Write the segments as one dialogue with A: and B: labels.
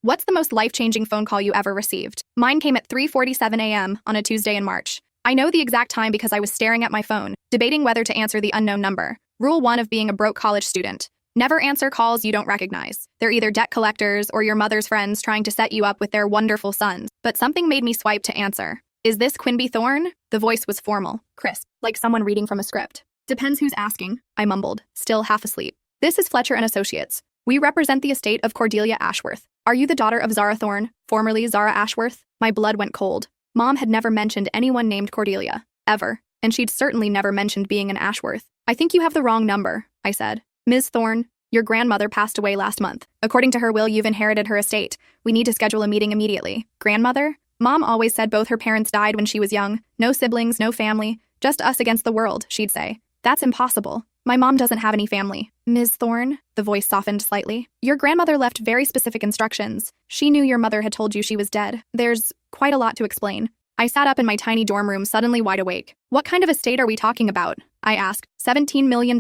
A: What's the most life-changing phone call you ever received? Mine came at 3:47 a.m. on a Tuesday in March. I know the exact time because I was staring at my phone, debating whether to answer the unknown number. Rule 1 of being a broke college student. Never answer calls you don't recognize. They're either debt collectors or your mother's friends trying to set you up with their wonderful sons. But something made me swipe to answer. Is this Qley Thorne? The voice was formal, crisp, like someone reading from a script. Depends who's asking, I mumbled, still half asleep. This is Fletcher and Associates. We represent the estate of Cordelia Ashworth. Are you the daughter of Zara Thorne, formerly Zara Ashworth? My blood went cold. Mom had never mentioned anyone named Cordelia, ever, and she'd certainly never mentioned being an Ashworth. I think you have the wrong number, I said. Ms. Thorne, your grandmother passed away last month. According to her will, you've inherited her estate. We need to schedule a meeting immediately. Grandmother? Mom always said both her parents died when she was young. No siblings, no family. Just us against the world, she'd say. That's impossible. My mom doesn't have any family. Ms. Thorne, the voice softened slightly. Your grandmother left very specific instructions. She knew your mother had told you she was dead. There's quite a lot to explain. I sat up in my tiny dorm room, suddenly wide awake. What kind of estate are we talking about? I asked. $17 million.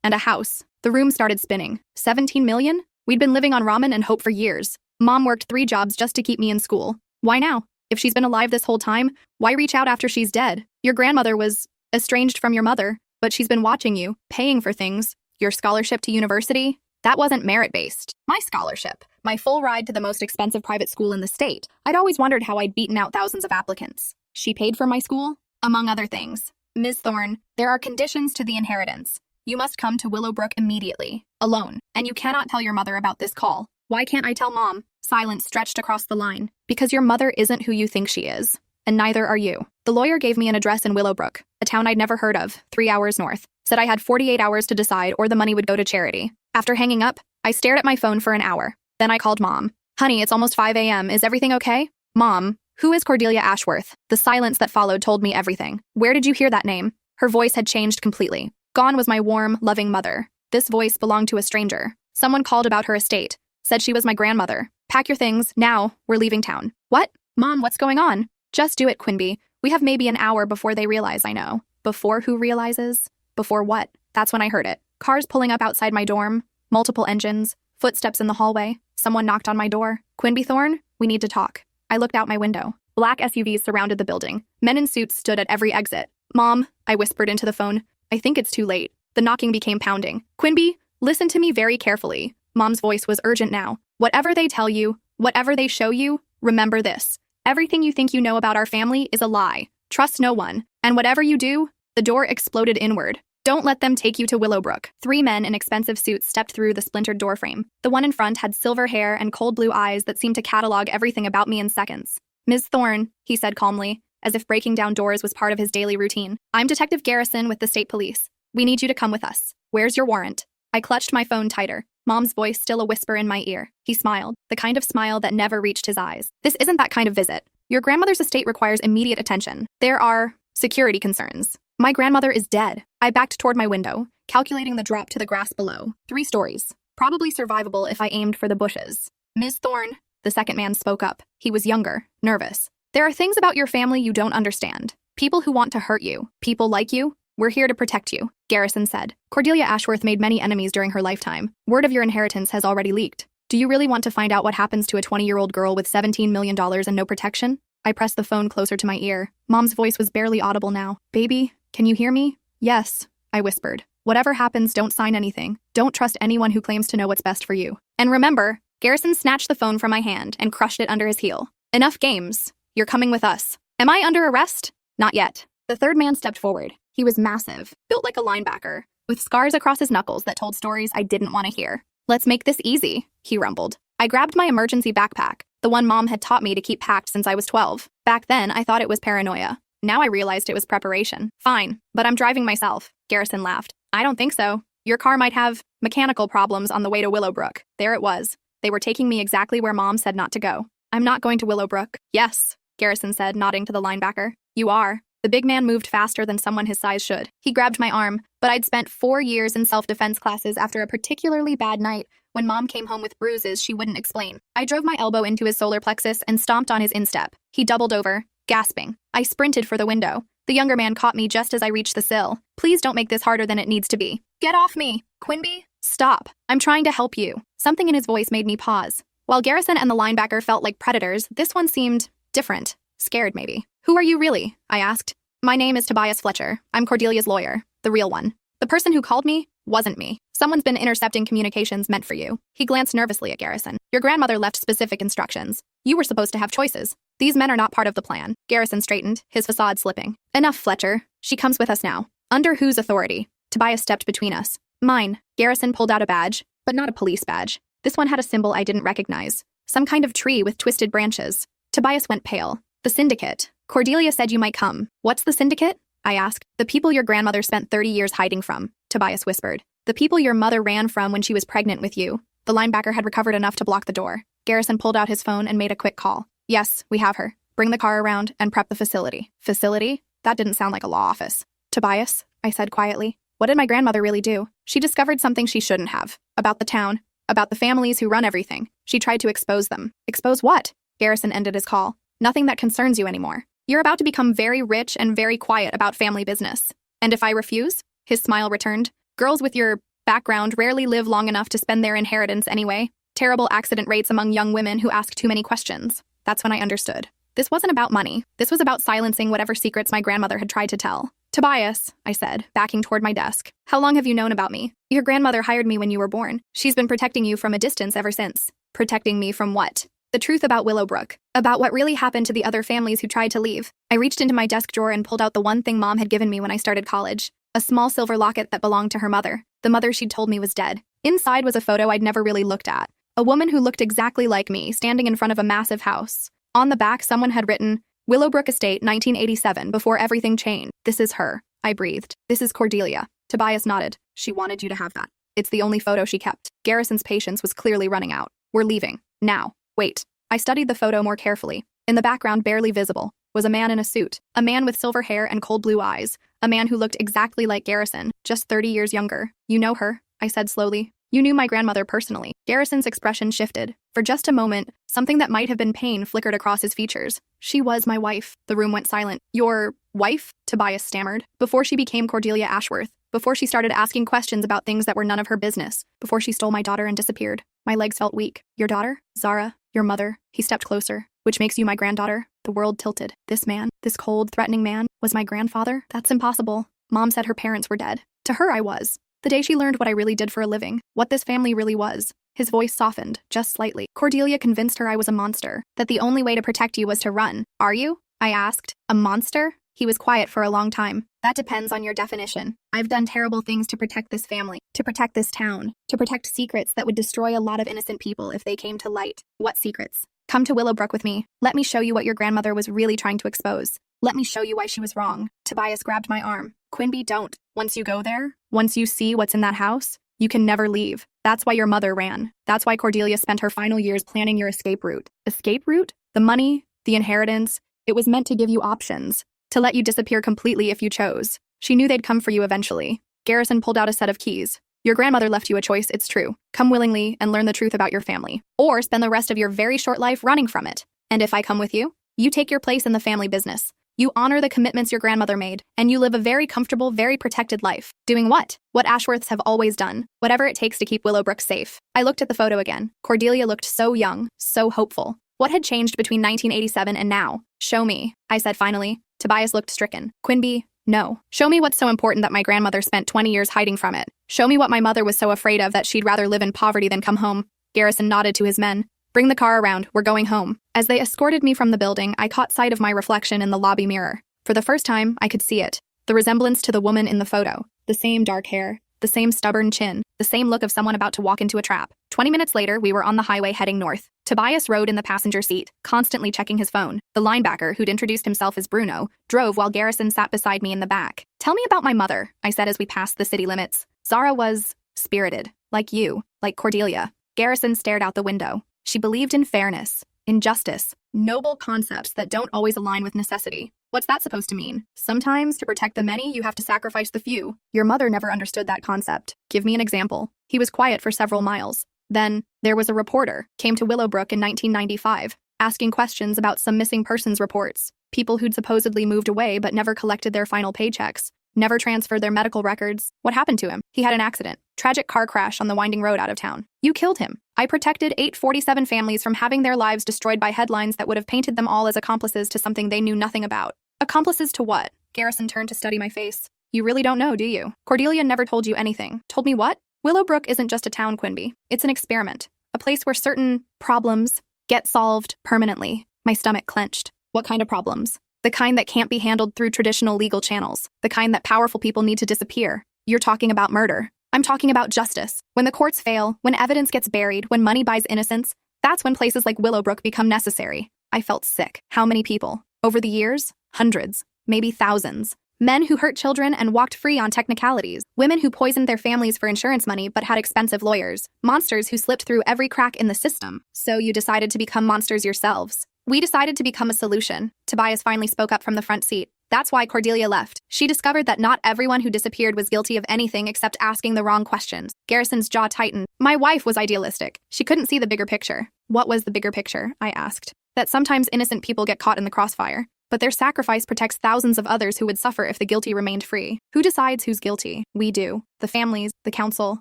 A: And a house. The room started spinning. 17 million? We'd been living on ramen and hope for years. Mom worked 3 jobs just to keep me in school. Why now? If she's been alive this whole time, why reach out after she's dead? Your grandmother was estranged from your mother, but she's been watching you, paying for things. Your scholarship to university? That wasn't merit-based. My scholarship. My full ride to the most expensive private school in the state. I'd always wondered how I'd beaten out thousands of applicants. She paid for my school? Among other things. Ms. Thorne, there are conditions to the inheritance. You must come to Willowbrook immediately, alone, and you cannot tell your mother about this call. Why can't I tell Mom? Silence stretched across the line. Because your mother isn't who you think she is, and neither are you. The lawyer gave me an address in Willowbrook, a town I'd never heard of, 3 hours north. Said I had 48 hours to decide or the money would go to charity. After hanging up, I stared at my phone for an hour. Then I called Mom. Honey, it's almost 5 a.m. Is everything okay? Mom, who is Cordelia Ashworth? The silence that followed told me everything. Where did you hear that name? Her voice had changed completely. Gone was my warm, loving mother. This voice belonged to a stranger. Someone called about her estate. Said she was my grandmother. Pack your things. Now, we're leaving town. What? Mom, what's going on? Just do it, Qley. We have maybe an hour before they realize I know. Before who realizes? Before what? That's when I heard it. Cars pulling up outside my dorm. Multiple engines. Footsteps in the hallway. Someone knocked on my door. Qley Thorne, we need to talk. I looked out my window. Black SUVs surrounded the building. Men in suits stood at every exit. Mom, I whispered into the phone. I think it's too late. The knocking became pounding. Qley, listen to me very carefully. Mom's voice was urgent now. Whatever they tell you, whatever they show you, remember this. Everything you think you know about our family is a lie. Trust no one. And whatever you do, the door exploded inward. Don't let them take you to Willowbrook. 3 men in expensive suits stepped through the splintered doorframe. The one in front had silver hair and cold blue eyes that seemed to catalog everything about me in seconds. Ms. Thorne, he said calmly, as if breaking down doors was part of his daily routine. I'm Detective Garrison with the state police. We need you to come with us. Where's your warrant? I clutched my phone tighter. Mom's voice still a whisper in my ear. He smiled, the kind of smile that never reached his eyes. This isn't that kind of visit. Your grandmother's estate requires immediate attention. There are security concerns. My grandmother is dead. I backed toward my window, calculating the drop to the grass below. 3 stories. Probably survivable if I aimed for the bushes. Ms. Thorne, the second man spoke up. He was younger, nervous. There are things about your family you don't understand. People who want to hurt you. People like you. We're here to protect you, Garrison said. Cordelia Ashworth made many enemies during her lifetime. Word of your inheritance has already leaked. Do you really want to find out what happens to a 20-year-old girl with $17 million and no protection? I pressed the phone closer to my ear. Mom's voice was barely audible now. Baby, can you hear me? Yes, I whispered. Whatever happens, don't sign anything. Don't trust anyone who claims to know what's best for you. And remember, Garrison snatched the phone from my hand and crushed it under his heel. Enough games. You're coming with us. Am I under arrest? Not yet. The third man stepped forward. He was massive, built like a linebacker, with scars across his knuckles that told stories I didn't want to hear. Let's make this easy, he rumbled. I grabbed my emergency backpack, the one Mom had taught me to keep packed since I was 12. Back then, I thought it was paranoia. Now I realized it was preparation. Fine, but I'm driving myself, Garrison laughed. I don't think so. Your car might have mechanical problems on the way to Willowbrook. There it was. They were taking me exactly where Mom said not to go. I'm not going to Willowbrook. Yes, Garrison said, nodding to the linebacker. You are. The big man moved faster than someone his size should. He grabbed my arm, but I'd spent 4 years in self-defense classes after a particularly bad night when Mom came home with bruises she wouldn't explain. I drove my elbow into his solar plexus and stomped on his instep. He doubled over, gasping. I sprinted for the window. The younger man caught me just as I reached the sill. Please don't make this harder than it needs to be. Get off me, Qley. Stop. I'm trying to help you. Something in his voice made me pause. While Garrison and the linebacker felt like predators, this one seemed different. Scared, maybe. Who are you really? I asked. My name is Tobias Fletcher. I'm Cordelia's lawyer. The real one. The person who called me wasn't me. Someone's been intercepting communications meant for you. He glanced nervously at Garrison. Your grandmother left specific instructions. You were supposed to have choices. These men are not part of the plan. Garrison straightened, his facade slipping. Enough, Fletcher. She comes with us now. Under whose authority? Tobias stepped between us. Mine. Garrison pulled out a badge, but not a police badge. This one had a symbol I didn't recognize. Some kind of tree with twisted branches. Tobias went pale. The syndicate. Cordelia said you might come. What's the syndicate? I asked. The people your grandmother spent 30 years hiding from, Tobias whispered. The people your mother ran from when she was pregnant with you. The linebacker had recovered enough to block the door. Garrison pulled out his phone and made a quick call. Yes, we have her. Bring the car around and prep the facility. Facility? That didn't sound like a law office. Tobias, I said quietly. What did my grandmother really do? She discovered something she shouldn't have. About the town. About the families who run everything. She tried to expose them. Expose what? Garrison ended his call. Nothing that concerns you anymore. You're about to become very rich and very quiet about family business. And if I refuse? His smile returned. Girls with your background rarely live long enough to spend their inheritance anyway. Terrible accident rates among young women who ask too many questions. That's when I understood. This wasn't about money. This was about silencing whatever secrets my grandmother had tried to tell. Tobias, I said, backing toward my desk. How long have you known about me? Your grandmother hired me when you were born. She's been protecting you from a distance ever since. Protecting me from what? The truth about Willowbrook. About what really happened to the other families who tried to leave. I reached into my desk drawer and pulled out the one thing Mom had given me when I started college. A small silver locket that belonged to her mother. The mother she'd told me was dead. Inside was a photo I'd never really looked at. A woman who looked exactly like me, standing in front of a massive house. On the back, someone had written, Willowbrook Estate, 1987, before everything changed. This is her. I breathed. This is Cordelia. Tobias nodded. She wanted you to have that. It's the only photo she kept. Garrison's patience was clearly running out. We're leaving. Now. Wait. I studied the photo more carefully. In the background, barely visible, was a man in a suit. A man with silver hair and cold blue eyes. A man who looked exactly like Garrison, just 30 years younger. You know her, I said slowly. You knew my grandmother personally. Garrison's expression shifted. For just a moment, something that might have been pain flickered across his features. She was my wife. The room went silent. Your wife? Tobias stammered. Before she became Cordelia Ashworth. Before she started asking questions about things that were none of her business. Before she stole my daughter and disappeared. My legs felt weak. Your daughter? Zara? Your mother? He stepped closer. Which makes you my granddaughter? The world tilted. This man, this cold, threatening man, was my grandfather? That's impossible. Mom said her parents were dead. To her, I was. The day she learned what I really did for a living, what this family really was. His voice softened, just slightly. Cordelia convinced her I was a monster, that the only way to protect you was to run. Are you? I asked. A monster? He was quiet for a long time. That depends on your definition. I've done terrible things to protect this family, to protect this town, to protect secrets that would destroy a lot of innocent people if they came to light. What secrets? Come to Willowbrook with me. Let me show you what your grandmother was really trying to expose. Let me show you why she was wrong. Tobias grabbed my arm. Quimby, don't. Once you go there, once you see what's in that house, you can never leave. That's why your mother ran. That's why Cordelia spent her final years planning your escape route. Escape route? The money, the inheritance. It was meant to give you options. To let you disappear completely if you chose. She knew they'd come for you eventually. Garrison pulled out a set of keys. Your grandmother left you a choice, it's true. Come willingly and learn the truth about your family. Or spend the rest of your very short life running from it. And if I come with you, you take your place in the family business. You honor the commitments your grandmother made, and you live a very comfortable, very protected life. Doing what? What Ashworths have always done. Whatever it takes to keep Willowbrook safe. I looked at the photo again. Cordelia looked so young, so hopeful. What had changed between 1987 and now? Show me, I said finally. Tobias looked stricken. Quimby, no. Show me what's so important that my grandmother spent 20 years hiding from it. Show me what my mother was so afraid of that she'd rather live in poverty than come home. Garrison nodded to his men. Bring the car around, we're going home. As they escorted me from the building, I caught sight of my reflection in the lobby mirror. For the first time, I could see it. The resemblance to the woman in the photo. The same dark hair. The same stubborn chin. The same look of someone about to walk into a trap. 20 minutes later, we were on the highway heading north. Tobias rode in the passenger seat, constantly checking his phone. The linebacker, who'd introduced himself as Bruno, drove while Garrison sat beside me in the back. Tell me about my mother, I said as we passed the city limits. Zara was spirited. Like you. Like Cordelia. Garrison stared out the window. She believed in fairness. In justice. Noble concepts that don't always align with necessity. What's that supposed to mean? Sometimes, to protect the many, you have to sacrifice the few. Your mother never understood that concept. Give me an example. He was quiet for several miles. Then, there was a reporter, came to Willowbrook in 1995, asking questions about some missing persons reports. People who'd supposedly moved away but never collected their final paychecks. Never transferred their medical records. What happened to him? He had an accident. Tragic car crash on the winding road out of town. You killed him. I protected 847 families from having their lives destroyed by headlines that would have painted them all as accomplices to something they knew nothing about. Accomplices to what? Garrison turned to study my face. You really don't know, do you? Cordelia never told you anything. Told me what? Willowbrook isn't just a town, Quimby. It's an experiment. A place where certain problems get solved permanently. My stomach clenched. What kind of problems? The kind that can't be handled through traditional legal channels. The kind that powerful people need to disappear. You're talking about murder. I'm talking about justice. When the courts fail, when evidence gets buried, when money buys innocence, that's when places like Willowbrook become necessary. I felt sick. How many people? Over the years? Hundreds. Maybe thousands. Men who hurt children and walked free on technicalities. Women who poisoned their families for insurance money but had expensive lawyers. Monsters who slipped through every crack in the system. So you decided to become monsters yourselves. We decided to become a solution. Tobias finally spoke up from the front seat. That's why Cordelia left. She discovered that not everyone who disappeared was guilty of anything except asking the wrong questions. Garrison's jaw tightened. My wife was idealistic. She couldn't see the bigger picture. What was the bigger picture? I asked. That sometimes innocent people get caught in the crossfire, but their sacrifice protects thousands of others who would suffer if the guilty remained free. Who decides who's guilty? We do. The families, the council,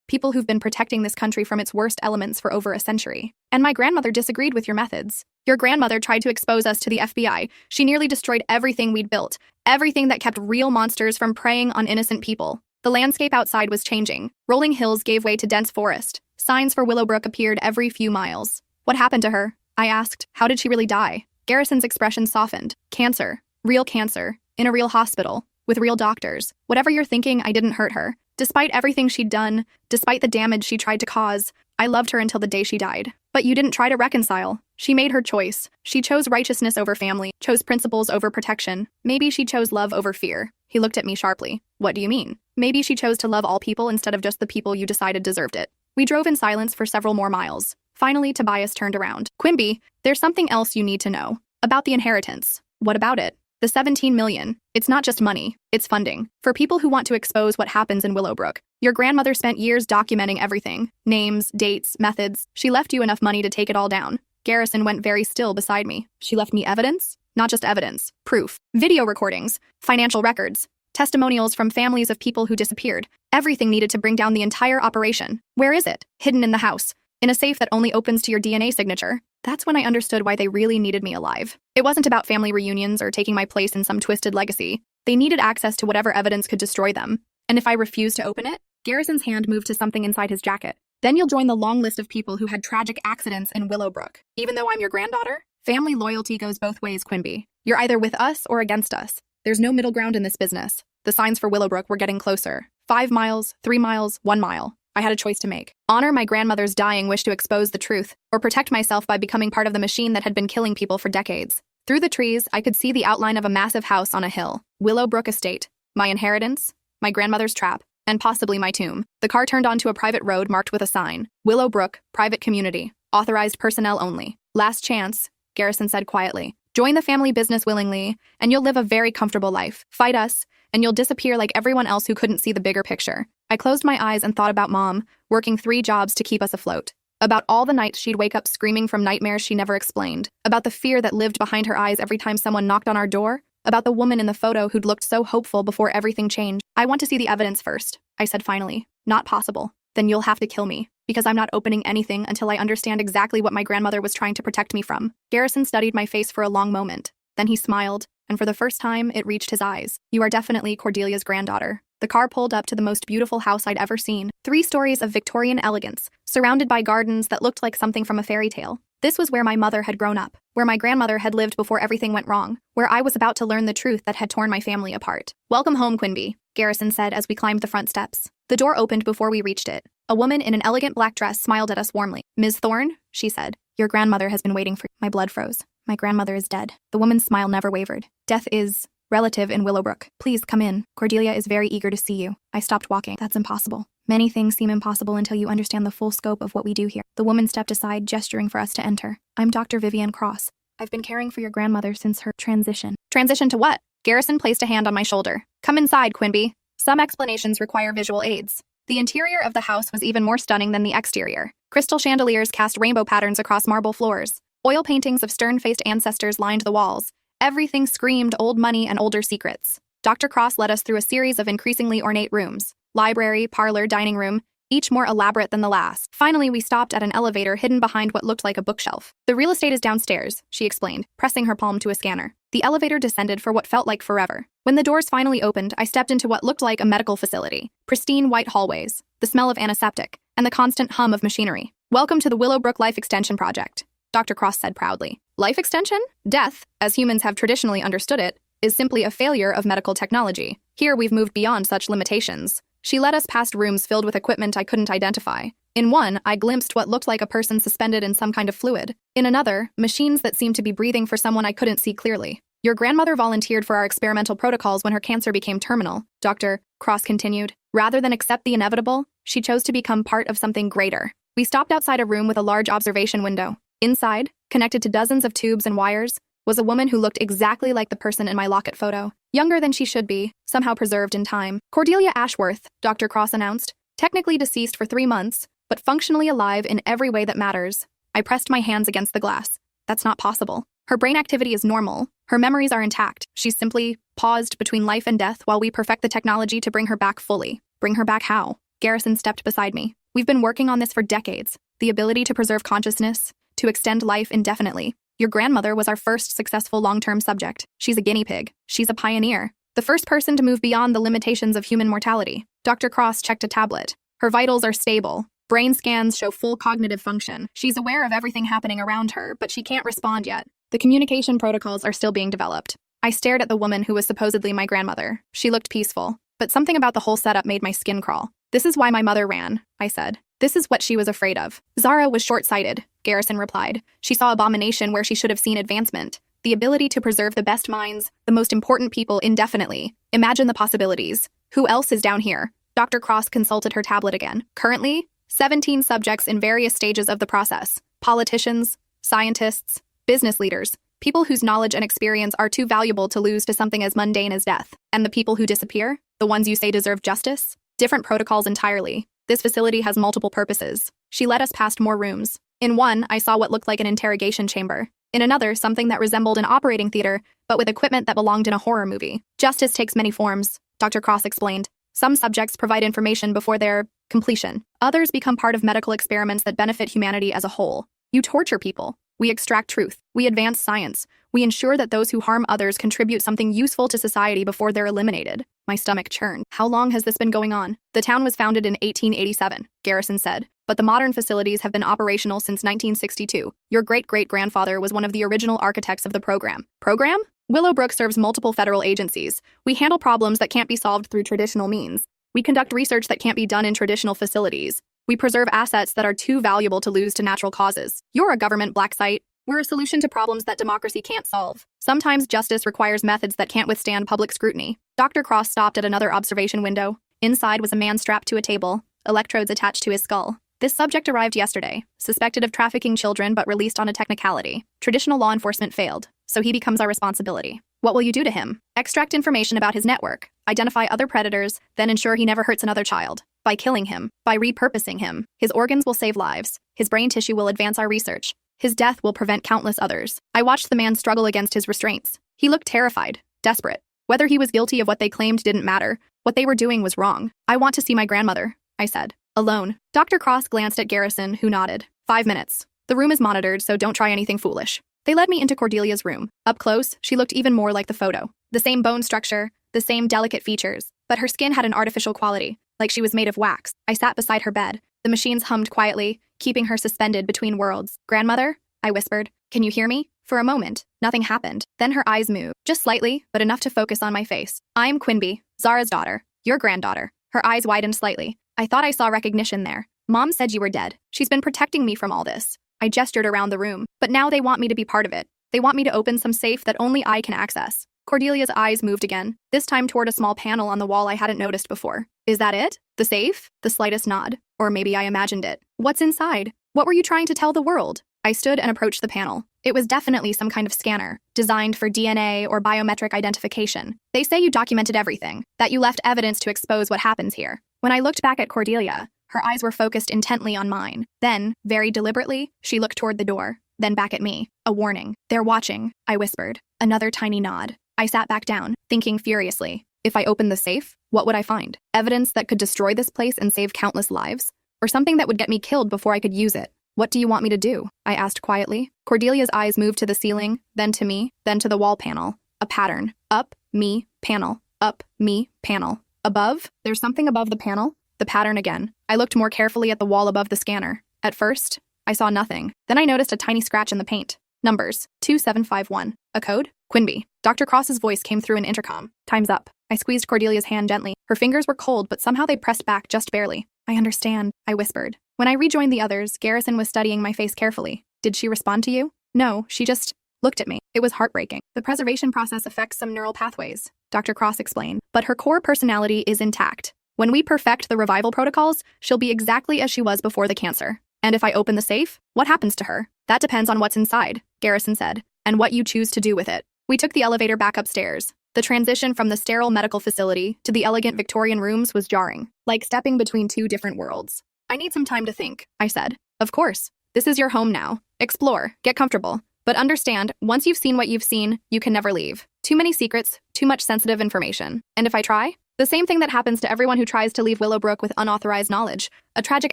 A: people who've been protecting this country from its worst elements for over a century. And my grandmother disagreed with your methods. Your grandmother tried to expose us to the FBI. She nearly destroyed everything we'd built, everything that kept real monsters from preying on innocent people. The landscape outside was changing. Rolling hills gave way to dense forest. Signs for Willowbrook appeared every few miles. What happened to her? I asked. How did she really die? Garrison's expression softened. Cancer. Real cancer. In a real hospital. With real doctors. Whatever you're thinking, I didn't hurt her. Despite everything she'd done, despite the damage she tried to cause, I loved her until the day she died. But you didn't try to reconcile. She made her choice. She chose righteousness over family, chose principles over protection. Maybe she chose love over fear. He looked at me sharply. What do you mean? Maybe she chose to love all people instead of just the people you decided deserved it. We drove in silence for several more miles. Finally, Tobias turned around. Quimby, there's something else you need to know. About the inheritance. What about it? The $17 million. It's not just money. It's funding. For people who want to expose what happens in Willowbrook. Your grandmother spent years documenting everything. Names, dates, methods. She left you enough money to take it all down. Garrison went very still beside me. She left me evidence? Not just evidence. Proof. Video recordings. Financial records. Testimonials from families of people who disappeared. Everything needed to bring down the entire operation. Where is it? Hidden in the house. In a safe that only opens to your DNA signature. That's when I understood why they really needed me alive. It wasn't about family reunions or taking my place in some twisted legacy. They needed access to whatever evidence could destroy them. And if I refused to open it? Garrison's hand moved to something inside his jacket. Then you'll join the long list of people who had tragic accidents in Willowbrook. Even though I'm your granddaughter? Family loyalty goes both ways, Quimby. You're either with us or against us. There's no middle ground in this business. The signs for Willowbrook were getting closer. 5 miles, 3 miles, 1 mile. I had a choice to make. Honor my grandmother's dying wish to expose the truth, or protect myself by becoming part of the machine that had been killing people for decades. Through the trees, I could see the outline of a massive house on a hill. Willowbrook Estate. My inheritance, my grandmother's trap, and possibly my tomb. The car turned onto a private road marked with a sign. Willowbrook, private community. Authorized personnel only. Last chance, Garrison said quietly. Join the family business willingly, and you'll live a very comfortable life. Fight us, and you'll disappear like everyone else who couldn't see the bigger picture. I closed my eyes and thought about Mom, working 3 jobs to keep us afloat. About all the nights she'd wake up screaming from nightmares she never explained. About the fear that lived behind her eyes every time someone knocked on our door. About the woman in the photo who'd looked so hopeful before everything changed. I want to see the evidence first, I said finally. Not possible. Then you'll have to kill me, because I'm not opening anything until I understand exactly what my grandmother was trying to protect me from. Garrison studied my face for a long moment. Then he smiled, and for the first time, it reached his eyes. You are definitely Cordelia's granddaughter. The car pulled up to the most beautiful house I'd ever seen. 3 stories of Victorian elegance, surrounded by gardens that looked like something from a fairy tale. This was where my mother had grown up, where my grandmother had lived before everything went wrong, where I was about to learn the truth that had torn my family apart. Welcome home, Quimby, Garrison said as we climbed the front steps. The door opened before we reached it. A woman in an elegant black dress smiled at us warmly. Ms. Thorne, she said, your grandmother has been waiting for you. My blood froze. My grandmother is dead. The woman's smile never wavered. Death is relative in Willowbrook. Please come in. Cordelia is very eager to see you. I stopped walking. That's impossible. Many things seem impossible until you understand the full scope of what we do here. The woman stepped aside, gesturing for us to enter. I'm Dr. Vivian Cross. I've been caring for your grandmother since her transition. Transition to what? Garrison placed a hand on my shoulder. Come inside, Quimby. Some explanations require visual aids. The interior of the house was even more stunning than the exterior. Crystal chandeliers cast rainbow patterns across marble floors. Oil paintings of stern-faced ancestors lined the walls. Everything screamed old money and older secrets. Dr. Cross led us through a series of increasingly ornate rooms. Library, parlor, dining room. each more elaborate than the last. Finally, we stopped at an elevator hidden behind what looked like a bookshelf. The real estate is downstairs, she explained, pressing her palm to a scanner. The elevator descended for what felt like forever. When the doors finally opened, I stepped into what looked like a medical facility. Pristine white hallways, the smell of antiseptic, and the constant hum of machinery. Welcome to the Willowbrook Life Extension Project, Dr. Cross said proudly. Life extension? Death, as humans have traditionally understood it, is simply a failure of medical technology. Here we've moved beyond such limitations. She led us past rooms filled with equipment I couldn't identify. In one, I glimpsed what looked like a person suspended in some kind of fluid. In another, machines that seemed to be breathing for someone I couldn't see clearly. Your grandmother volunteered for our experimental protocols when her cancer became terminal, Dr. Cross continued. Rather than accept the inevitable, she chose to become part of something greater. We stopped outside a room with a large observation window. Inside, connected to dozens of tubes and wires, was a woman who looked exactly like the person in my locket photo. Younger than she should be, somehow preserved in time. Cordelia Ashworth, Dr. Cross announced, technically deceased for 3 months, but functionally alive in every way that matters. I pressed my hands against the glass. That's not possible. Her brain activity is normal. Her memories are intact. She's simply paused between life and death while we perfect the technology to bring her back fully. Bring her back how? Garrison stepped beside me. We've been working on this for decades. The ability to preserve consciousness, to extend life indefinitely. Your grandmother was our first successful long-term subject. She's a guinea pig. She's a pioneer. The first person to move beyond the limitations of human mortality. Dr. Cross checked a tablet. Her vitals are stable. Brain scans show full cognitive function. She's aware of everything happening around her, but she can't respond yet. The communication protocols are still being developed. I stared at the woman who was supposedly my grandmother. She looked peaceful, but something about the whole setup made my skin crawl. This is why my mother ran, I said. This is what she was afraid of. Zara was short-sighted, Garrison replied. She saw abomination where she should have seen advancement. The ability to preserve the best minds, the most important people indefinitely. Imagine the possibilities. Who else is down here? Dr. Cross consulted her tablet again. Currently, 17 subjects in various stages of the process. Politicians, scientists, business leaders, people whose knowledge and experience are too valuable to lose to something as mundane as death. And the people who disappear? The ones you say deserve justice? Different protocols entirely. This facility has multiple purposes. She led us past more rooms. In one, I saw what looked like an interrogation chamber. In another, something that resembled an operating theater, but with equipment that belonged in a horror movie. Justice takes many forms, Dr. Cross explained. Some subjects provide information before their completion. Others become part of medical experiments that benefit humanity as a whole. You torture people. We extract truth. We advance science. We ensure that those who harm others contribute something useful to society before they're eliminated. My stomach churned. How long has this been going on? The town was founded in 1887, Garrison said, but the modern facilities have been operational since 1962. Your great-great-grandfather was one of the original architects of the program. Program? Willowbrook serves multiple federal agencies. We handle problems that can't be solved through traditional means. We conduct research that can't be done in traditional facilities. We preserve assets that are too valuable to lose to natural causes. You're a government black site. We're a solution to problems that democracy can't solve. Sometimes justice requires methods that can't withstand public scrutiny. Dr. Cross stopped at another observation window. Inside was a man strapped to a table, electrodes attached to his skull. This subject arrived yesterday, suspected of trafficking children but released on a technicality. Traditional law enforcement failed, so he becomes our responsibility. What will you do to him? Extract information about his network, identify other predators, then ensure he never hurts another child. By killing him, by repurposing him, his organs will save lives. His brain tissue will advance our research. His death will prevent countless others. I watched the man struggle against his restraints. He looked terrified, desperate. Whether he was guilty of what they claimed didn't matter. What they were doing was wrong. I want to see my grandmother, I said. Alone. Dr. Cross glanced at Garrison, who nodded. 5 minutes. The room is monitored, so don't try anything foolish. They led me into Cordelia's room. Up close, she looked even more like the photo. The same bone structure, the same delicate features, but her skin had an artificial quality, like she was made of wax. I sat beside her bed. The machines hummed quietly, keeping her suspended between worlds. Grandmother? I whispered. Can you hear me? For a moment, nothing happened. Then her eyes moved, just slightly, but enough to focus on my face. I'm Quimby, Zara's daughter, your granddaughter. Her eyes widened slightly. I thought I saw recognition there. Mom said you were dead. She's been protecting me from all this. I gestured around the room, but now they want me to be part of it. They want me to open some safe that only I can access. Cordelia's eyes moved again, this time toward a small panel on the wall I hadn't noticed before. Is that it? The safe? The slightest nod. Or maybe I imagined it. What's inside? What were you trying to tell the world? I stood and approached the panel. It was definitely some kind of scanner, designed for DNA or biometric identification. They say you documented everything, that you left evidence to expose what happens here. When I looked back at Cordelia, her eyes were focused intently on mine. Then, very deliberately, she looked toward the door, then back at me. A warning. They're watching, I whispered. Another tiny nod. I sat back down, thinking furiously. If I opened the safe, what would I find? Evidence that could destroy this place and save countless lives? or something that would get me killed before I could use it. What do you want me to do? I asked quietly. Cordelia's eyes moved to the ceiling, then to me, then to the wall panel. A pattern. Up, me, panel. Up, me, panel. Above? There's something above the panel? The pattern again. I looked more carefully at the wall above the scanner. At first, I saw nothing. Then I noticed a tiny scratch in the paint. Numbers. 2751. A code? Quinby. Dr. Cross's voice came through an intercom. Time's up. I squeezed Cordelia's hand gently. Her fingers were cold, but somehow they pressed back just barely. I understand, I whispered. When I rejoined the others, Garrison was studying my face carefully. Did she respond to you? No, she just looked at me. It was heartbreaking. The preservation process affects some neural pathways, Dr. Cross explained, but her core personality is intact. When we perfect the revival protocols, she'll be exactly as she was before the cancer. And if I open the safe, what happens to her? That depends on what's inside, Garrison said, and what you choose to do with it. We took the elevator back upstairs. The transition from the sterile medical facility to the elegant Victorian rooms was jarring, like stepping between two different worlds. I need some time to think, I said. Of course. This is your home now. Explore, get comfortable. But understand, once you've seen what you've seen, you can never leave. Too many secrets, too much sensitive information. And if I try? The same thing that happens to everyone who tries to leave Willowbrook with unauthorized knowledge. A tragic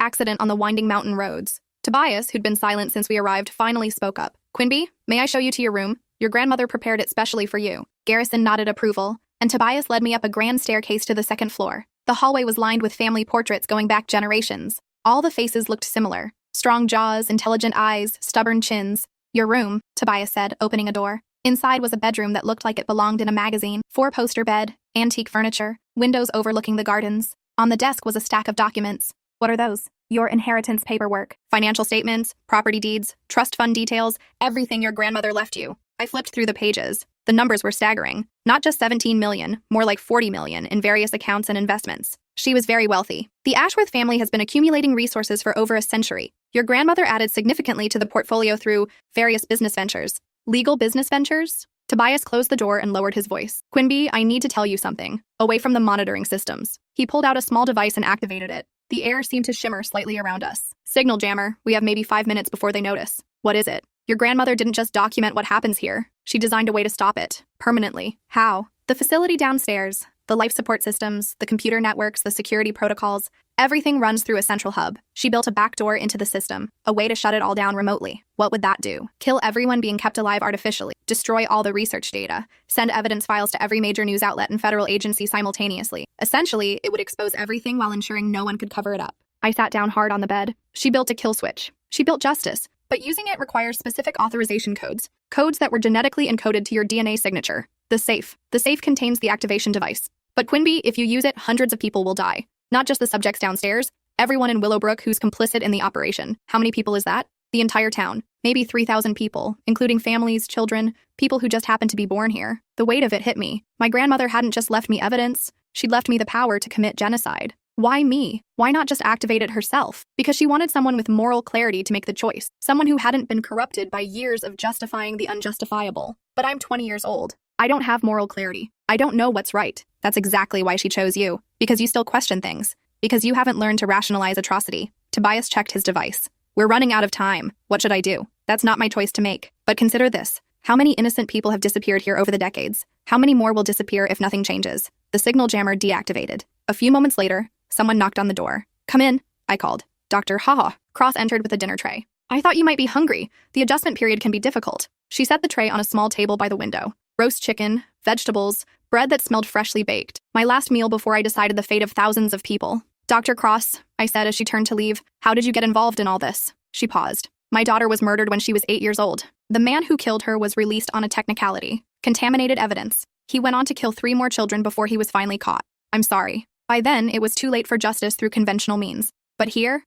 A: accident on the winding mountain roads. Tobias, who'd been silent since we arrived, finally spoke up. Quinby, may I show you to your room? Your grandmother prepared it specially for you. Garrison nodded approval, and Tobias led me up a grand staircase to the second floor. The hallway was lined with family portraits going back generations. All the faces looked similar. Strong jaws, intelligent eyes, stubborn chins. Your room, Tobias said, opening a door. Inside was a bedroom that looked like it belonged in a magazine. 4-poster bed, antique furniture, windows overlooking the gardens. On the desk was a stack of documents. What are those? Your inheritance paperwork, financial statements, property deeds, trust fund details, everything your grandmother left you. I flipped through the pages. The numbers were staggering. Not just 17 million, more like 40 million in various accounts and investments. She was very wealthy. The Ashworth family has been accumulating resources for over a century. Your grandmother added significantly to the portfolio through various business ventures. Legal business ventures? Tobias closed the door and lowered his voice. Quinby, I need to tell you something. Away from the monitoring systems. He pulled out a small device and activated it. The air seemed to shimmer slightly around us. Signal jammer. We have maybe 5 minutes before they notice. What is it? Your grandmother didn't just document what happens here. She designed a way to stop it. Permanently. How? The facility downstairs. The life support systems, the computer networks, the security protocols. Everything runs through a central hub. She built a backdoor into the system, a way to shut it all down remotely. What would that do? Kill everyone being kept alive artificially, destroy all the research data, send evidence files to every major news outlet and federal agency simultaneously. Essentially, it would expose everything while ensuring no one could cover it up. I sat down hard on the bed. She built a kill switch. She built justice, but using it requires specific authorization codes. Codes that were genetically encoded to your DNA signature. The safe. The safe contains the activation device. But Quinby, if you use it, hundreds of people will die. Not just the subjects downstairs, everyone in Willowbrook who's complicit in the operation. How many people is that? The entire town. Maybe 3,000 people, including families, children, people who just happened to be born here. The weight of it hit me. My grandmother hadn't just left me evidence, she'd left me the power to commit genocide. Why me? Why not just activate it herself? Because she wanted someone with moral clarity to make the choice. Someone who hadn't been corrupted by years of justifying the unjustifiable. But I'm 20 years old. I don't have moral clarity. I don't know what's right. That's exactly why she chose you. Because you still question things. Because you haven't learned to rationalize atrocity. Tobias checked his device. We're running out of time. What should I do? That's not my choice to make. But consider this. How many innocent people have disappeared here over the decades? How many more will disappear if nothing changes? The signal jammer deactivated. A few moments later, someone knocked on the door. Come in, I called. Dr. Haha. Cross entered with a dinner tray. I thought you might be hungry. The adjustment period can be difficult. She set the tray on a small table by the window. Roast chicken, vegetables, bread that smelled freshly baked. My last meal before I decided the fate of thousands of people. Dr. Cross, I said as she turned to leave, how did you get involved in all this? She paused. My daughter was murdered when she was 8 years old. The man who killed her was released on a technicality. Contaminated evidence. He went on to kill 3 more children before he was finally caught. I'm sorry. By then, it was too late for justice through conventional means. But here,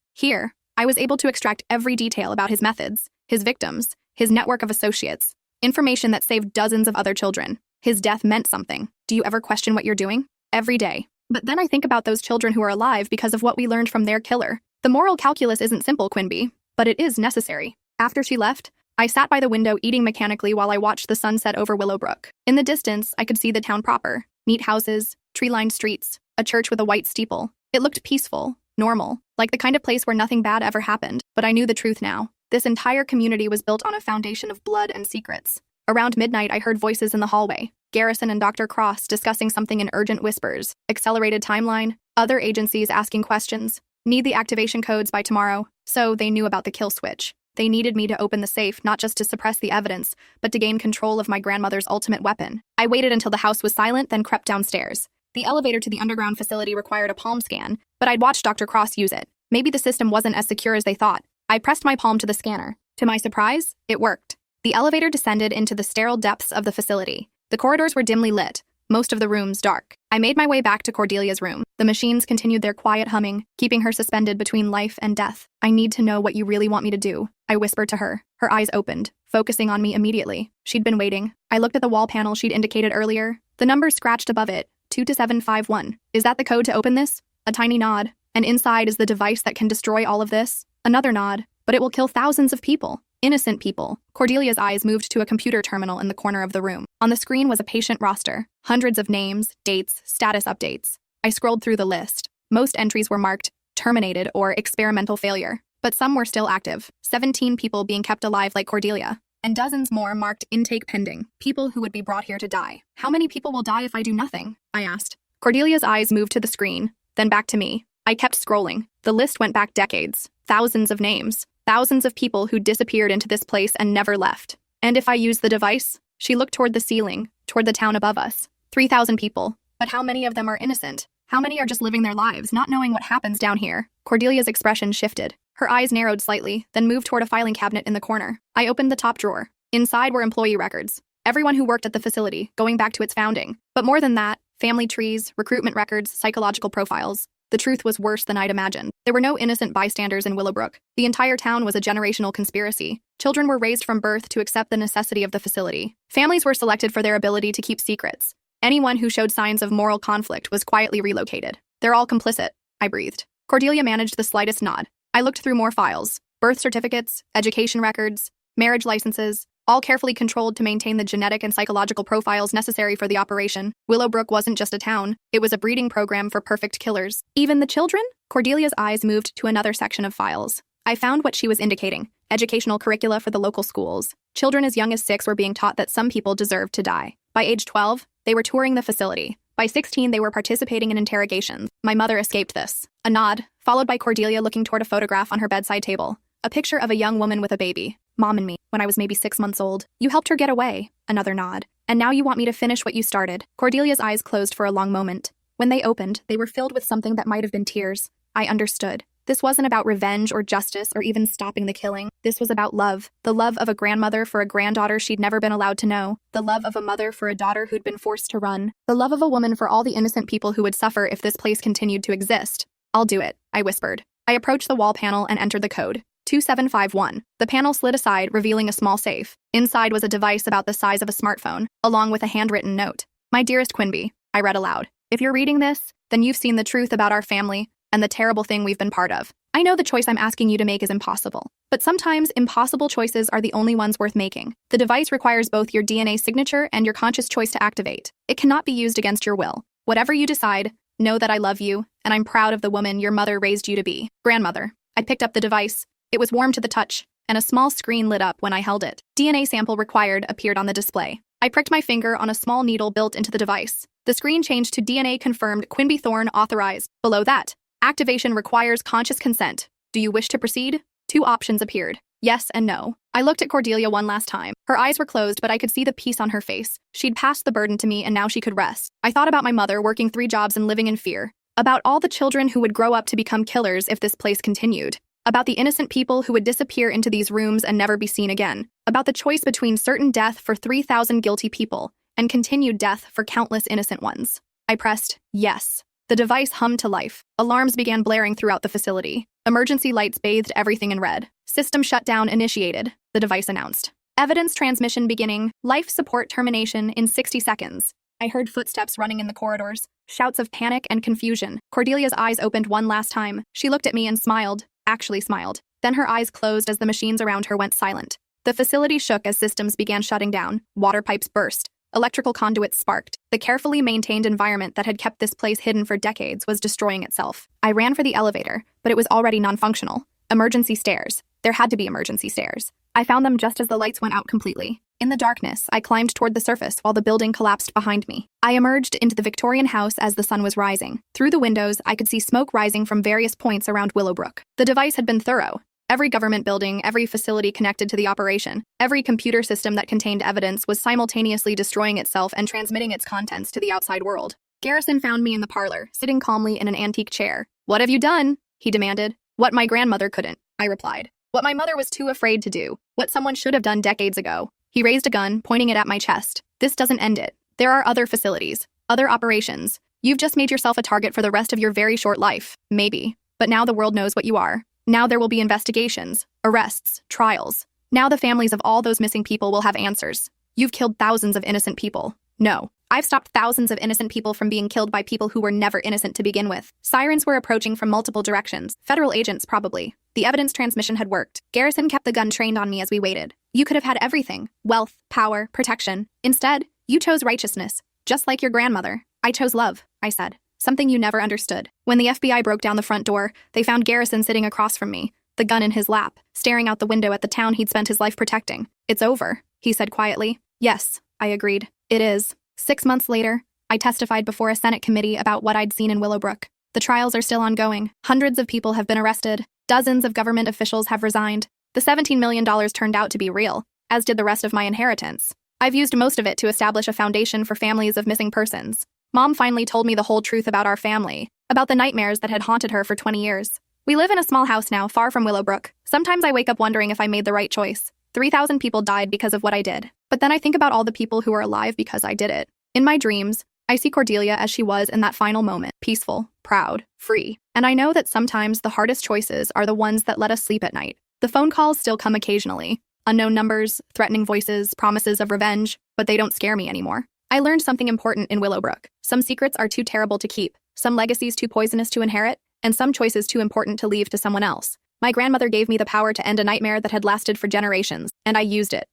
A: I was able to extract every detail about his methods, his victims, his network of associates. Information that saved dozens of other children. His death meant something. Do you ever question what you're doing? Every day. But then I think about those children who are alive because of what we learned from their killer. The moral calculus isn't simple, Quinby, but it is necessary. After she left, I sat by the window eating mechanically while I watched the sun set over Willowbrook. In the distance, I could see the town proper. Neat houses, tree-lined streets, a church with a white steeple. It looked peaceful, normal, like the kind of place where nothing bad ever happened. But I knew the truth now. This entire community was built on a foundation of blood and secrets. Around midnight, I heard voices in the hallway. Garrison and Dr. Cross discussing something in urgent whispers. Accelerated timeline. Other agencies asking questions. Need the activation codes by tomorrow. So they knew about the kill switch. They needed me to open the safe, not just to suppress the evidence, but to gain control of my grandmother's ultimate weapon. I waited until the house was silent, then crept downstairs. The elevator to the underground facility required a palm scan, but I'd watched Dr. Cross use it. Maybe the system wasn't as secure as they thought. I pressed my palm to the scanner. To my surprise, it worked. The elevator descended into the sterile depths of the facility. The corridors were dimly lit, most of the rooms dark. I made my way back to Cordelia's room. The machines continued their quiet humming, keeping her suspended between life and death. I need to know what you really want me to do, I whispered to her. Her eyes opened, focusing on me immediately. She'd been waiting. I looked at the wall panel she'd indicated earlier. The number scratched above it, 22751. Is that the code to open this? A tiny nod. And inside is the device that can destroy all of this? Another nod. But it will kill thousands of people. Innocent people. Cordelia's eyes moved to a computer terminal in the corner of the room. On the screen was a patient roster. Hundreds of names, dates, status updates. I scrolled through the list. Most entries were marked terminated or experimental failure, but some were still active. 17 people being kept alive like Cordelia, and dozens more marked intake pending, people who would be brought here to die. How many people will die if I do nothing? I asked. Cordelia's eyes moved to the screen, then back to me. I kept scrolling. The list went back decades. Thousands of names. Thousands of people who disappeared into this place and never left. And if I use the device? She looked toward the ceiling, toward the town above us. 3,000 people. But how many of them are innocent? How many are just living their lives, not knowing what happens down here? Cordelia's expression shifted. Her eyes narrowed slightly, then moved toward a filing cabinet in the corner. I opened the top drawer. Inside were employee records. Everyone who worked at the facility, going back to its founding. But more than that, family trees, recruitment records, psychological profiles. The truth was worse than I'd imagined. There were no innocent bystanders in Willowbrook. The entire town was a generational conspiracy. Children were raised from birth to accept the necessity of the facility. Families were selected for their ability to keep secrets. Anyone who showed signs of moral conflict was quietly relocated. They're all complicit, I breathed. Cordelia managed the slightest nod. I looked through more files. Birth certificates, education records, marriage licenses, all carefully controlled to maintain the genetic and psychological profiles necessary for the operation. Willowbrook wasn't just a town, it was a breeding program for perfect killers. Even the children? Cordelia's eyes moved to another section of files. I found what she was indicating, educational curricula for the local schools. Children as young as 6 were being taught that some people deserved to die. By age 12, they were touring the facility. By 16, they were participating in interrogations. My mother escaped this. A nod, followed by Cordelia looking toward a photograph on her bedside table. A picture of a young woman with a baby. Mom and me, when I was maybe 6 months old. You helped her get away. Another nod. And now you want me to finish what you started. Cordelia's eyes closed for a long moment. When they opened, they were filled with something that might have been tears. I understood. This wasn't about revenge or justice or even stopping the killing. This was about love. The love of a grandmother for a granddaughter she'd never been allowed to know. The love of a mother for a daughter who'd been forced to run. The love of a woman for all the innocent people who would suffer if this place continued to exist. I'll do it, I whispered. I approached the wall panel and entered the code. 2751. The panel slid aside, revealing a small safe. Inside was a device about the size of a smartphone, along with a handwritten note. My dearest Quinby, I read aloud. If you're reading this, then you've seen the truth about our family and the terrible thing we've been part of. I know the choice I'm asking you to make is impossible, but sometimes impossible choices are the only ones worth making. The device requires both your DNA signature and your conscious choice to activate. It cannot be used against your will. Whatever you decide, know that I love you, and I'm proud of the woman your mother raised you to be. Grandmother. I picked up the device. It was warm to the touch, and a small screen lit up when I held it. DNA sample required appeared on the display. I pricked my finger on a small needle built into the device. The screen changed to DNA confirmed Quinby Thorne authorized. Below that, activation requires conscious consent. Do you wish to proceed? 2 options appeared. Yes and no. I looked at Cordelia one last time. Her eyes were closed, but I could see the peace on her face. She'd passed the burden to me, and now she could rest. I thought about my mother working 3 jobs and living in fear. About all the children who would grow up to become killers if this place continued. About the innocent people who would disappear into these rooms and never be seen again. About the choice between certain death for 3,000 guilty people and continued death for countless innocent ones. I pressed yes. The device hummed to life. Alarms began blaring throughout the facility. Emergency lights bathed everything in red. System shutdown initiated, the device announced. Evidence transmission beginning. Life support termination in 60 seconds. I heard footsteps running in the corridors. Shouts of panic and confusion. Cordelia's eyes opened one last time. She looked at me and smiled. Actually smiled. Then her eyes closed as the machines around her went silent. The facility shook as systems began shutting down. Water pipes burst. Electrical conduits sparked. The carefully maintained environment that had kept this place hidden for decades was destroying itself. I ran for the elevator, but it was already non-functional. Emergency stairs. There had to be emergency stairs. I found them just as the lights went out completely. In the darkness, I climbed toward the surface while the building collapsed behind me. I emerged into the Victorian house as the sun was rising. Through the windows, I could see smoke rising from various points around Willowbrook. The device had been thorough. Every government building, every facility connected to the operation, every computer system that contained evidence was simultaneously destroying itself and transmitting its contents to the outside world. Garrison found me in the parlor, sitting calmly in an antique chair. "What have you done?" he demanded. "What my grandmother couldn't," I replied. "What my mother was too afraid to do. What someone should have done decades ago." He raised a gun, pointing it at my chest. "This doesn't end it. There are other facilities, other operations. You've just made yourself a target for the rest of your very short life. Maybe. But now the world knows what you are. Now there will be investigations, arrests, trials. Now the families of all those missing people will have answers. You've killed thousands of innocent people." No. I've stopped thousands of innocent people from being killed by people who were never innocent to begin with. Sirens were approaching from multiple directions. Federal agents, probably. The evidence transmission had worked. Garrison kept the gun trained on me as we waited. "You could have had everything. Wealth, power, protection. Instead, you chose righteousness. Just like your grandmother." "I chose love," I said. "Something you never understood." When the FBI broke down the front door, they found Garrison sitting across from me, the gun in his lap, staring out the window at the town he'd spent his life protecting. "It's over," he said quietly. "Yes," I agreed. "It is." 6 months later, I testified before a Senate committee about what I'd seen in Willowbrook. The trials are still ongoing. Hundreds of people have been arrested. Dozens of government officials have resigned. The $17 million turned out to be real, as did the rest of my inheritance. I've used most of it to establish a foundation for families of missing persons. Mom finally told me the whole truth about our family, about the nightmares that had haunted her for 20 years. We live in a small house now, far from Willowbrook. Sometimes I wake up wondering if I made the right choice. 3,000 people died because of what I did. But then I think about all the people who are alive because I did it. In my dreams, I see Cordelia as she was in that final moment, peaceful, proud, free. And I know that sometimes the hardest choices are the ones that let us sleep at night. The phone calls still come occasionally. Unknown numbers, threatening voices, promises of revenge, but they don't scare me anymore. I learned something important in Willowbrook. Some secrets are too terrible to keep, some legacies too poisonous to inherit, and some choices too important to leave to someone else. My grandmother gave me the power to end a nightmare that had lasted for generations, and I used it.